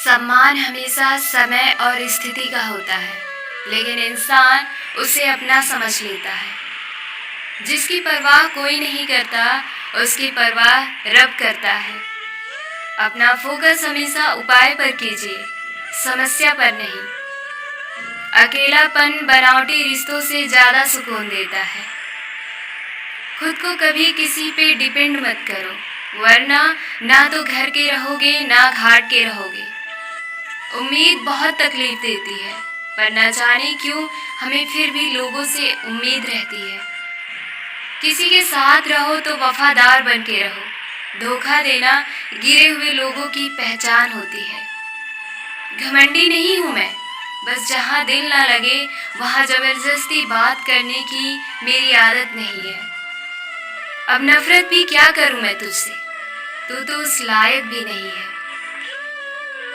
सम्मान हमेशा समय और स्थिति का होता है, लेकिन इंसान उसे अपना समझ लेता है। जिसकी परवाह कोई नहीं करता, उसकी परवाह रब करता है। अपना फोकस हमेशा उपाय पर कीजिए, समस्या पर नहीं। अकेलापन बनावटी रिश्तों से ज़्यादा सुकून देता है। खुद को कभी किसी पे डिपेंड मत करो, वरना ना तो घर के रहोगे ना घाट के रहोगे। उम्मीद बहुत तकलीफ देती है, पर न जाने क्यों हमें फिर भी लोगों से उम्मीद रहती है। किसी के साथ रहो तो वफादार बन के रहो। धोखा देना गिरे हुए लोगों की पहचान होती है। घमंडी नहीं हूँ मैं, बस जहाँ दिल ना लगे वहाँ जबरदस्ती बात करने की मेरी आदत नहीं है। अब नफरत भी क्या करूँ मैं तुझसे, तू तो उस लायक भी नहीं है।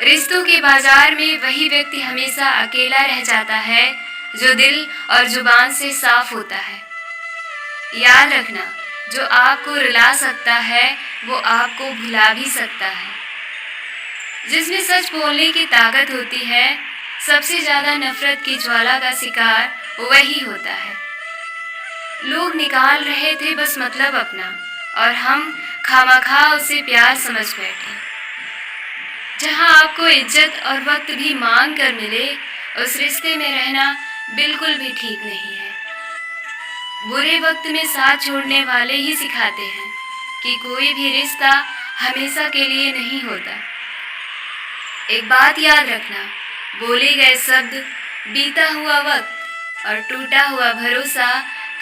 रिश्तों के बाजार में वही व्यक्ति हमेशा अकेला रह जाता है जो दिल और जुबान से साफ होता है। याद रखना, जो आपको रुला सकता है वो आपको भुला भी सकता है। जिसमें सच बोलने की ताकत होती है, सबसे ज्यादा नफरत की ज्वाला का शिकार वही होता है। लोग निकाल रहे थे बस मतलब अपना, और हम खामखा उसे प्यार समझ बैठे। जहां आपको इज्जत और वक्त भी मांग कर मिले, उस रिश्ते में रहना बिल्कुल भी ठीक नहीं है। बुरे वक्त में साथ छोड़ने वाले ही सिखाते हैं कि कोई भी रिश्ता हमेशा के लिए नहीं होता। एक बात याद रखना, बोले गए शब्द, बीता हुआ वक्त और टूटा हुआ भरोसा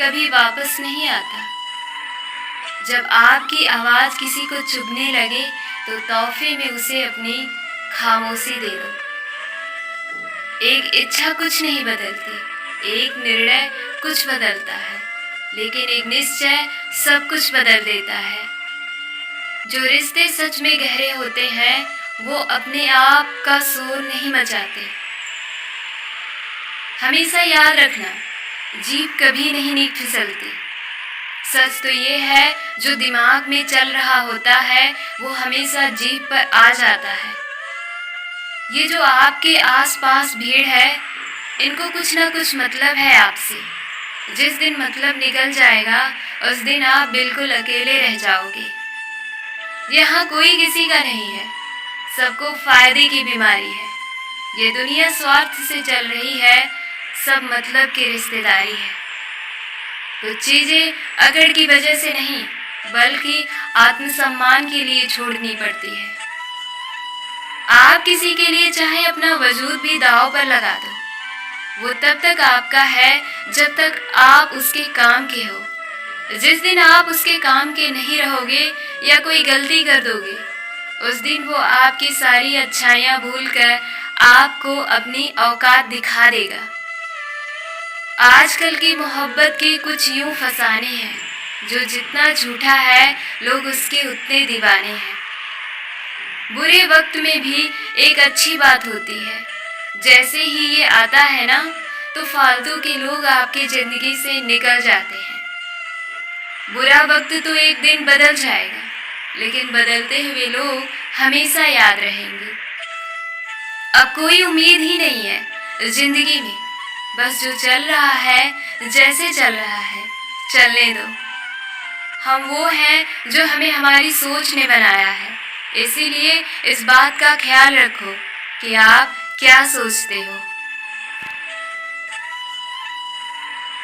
कभी वापस नहीं आता। जब आपकी आवाज किसी को चुभने लगे तो तोहफे में उसे अपनी खामोशी दे दो। एक इच्छा कुछ नहीं बदलती, एक निर्णय कुछ बदलता है, लेकिन एक निश्चय सब कुछ बदल देता है। जो रिश्ते सच में गहरे होते हैं वो अपने आप का शोर नहीं मचाते। हमेशा याद रखना, जीभ कभी नहीं फिसलती। सच तो ये है, जो दिमाग में चल रहा होता है वो हमेशा जीभ पर आ जाता है। ये जो आपके आसपास भीड़ है, इनको कुछ ना कुछ मतलब है आपसे। जिस दिन मतलब निकल जाएगा, उस दिन आप बिल्कुल अकेले रह जाओगे। यहाँ कोई किसी का नहीं है, सबको फायदे की बीमारी है। ये दुनिया स्वार्थ से चल रही है, सब मतलब की रिश्तेदारी है। कुछ चीजें अकड़ की वजह से नहीं, बल्कि आत्मसम्मान के लिए छोड़नी पड़ती है। आप किसी के लिए चाहे अपना वजूद भी दांव पर लगा दो, वो तब तक आपका है जब तक आप उसके काम के हो। जिस दिन आप उसके काम के नहीं रहोगे या कोई गलती कर दोगे, उस दिन वो आपकी सारी अच्छाइयाँ भूलकर आपको अपनी औकात दिखा देगा। आजकल की मोहब्बत के कुछ यूं फसाने हैं, जो जितना झूठा है लोग उसके उतने दीवाने हैं। बुरे वक्त में भी एक अच्छी बात होती है, जैसे ही ये आता है ना, तो फालतू के लोग आपकी जिंदगी से निकल जाते हैं। बुरा वक्त तो एक दिन बदल जाएगा, लेकिन बदलते हुए लोग हमेशा याद रहेंगे। अब कोई उम्मीद ही नहीं है जिंदगी में, बस जो चल रहा है, जैसे चल रहा है, चलने दो। हम वो हैं जो हमें हमारी सोच ने बनाया है, इसीलिए इस बात का ख्याल रखो कि आप क्या सोचते हो।